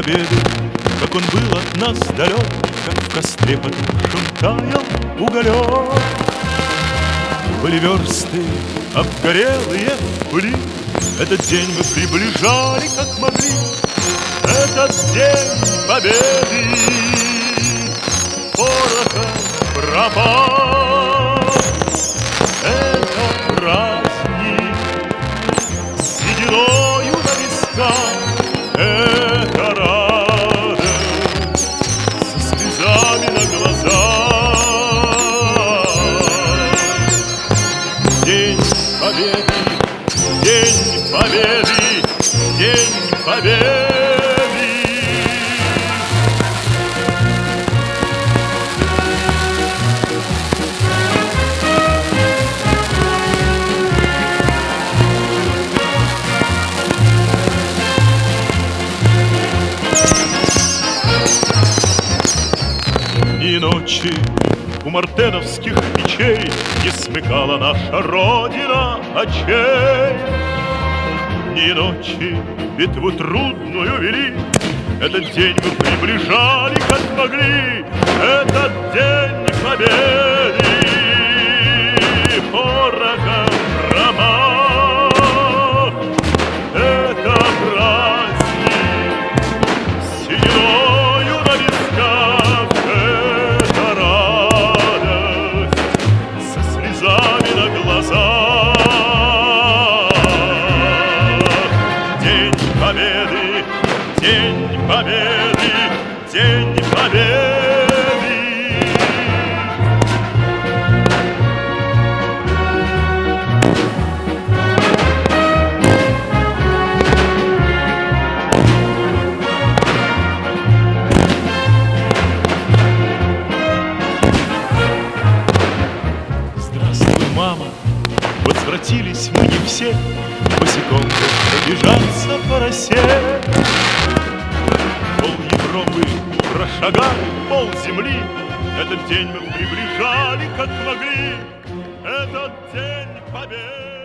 победы, как он был от нас далек, как в костре потухшем таял уголек. Были версты обгорелые в пыли, этот день мы приближали, как могли. Этот день победы порохом пропал. Это праздник с сединою на висках, это радость со слезами на глазах. День победы, день победы, день победы. И ночи у мартеновских печей не смыкала наша Родина очей. Ни ночи битву трудную вели, этот день мы приближали, как могли. Этот день победы порохом промах. Это праздник с сединою на висках, это радость со слезами на глазах. День победы, день победы, день победы. Здравствуй, мама, возвратились мы не все, босиком пробежаться по росе. Пол Европы прошагали, пол земли, этот день мы приближали, как могли. Этот день победы.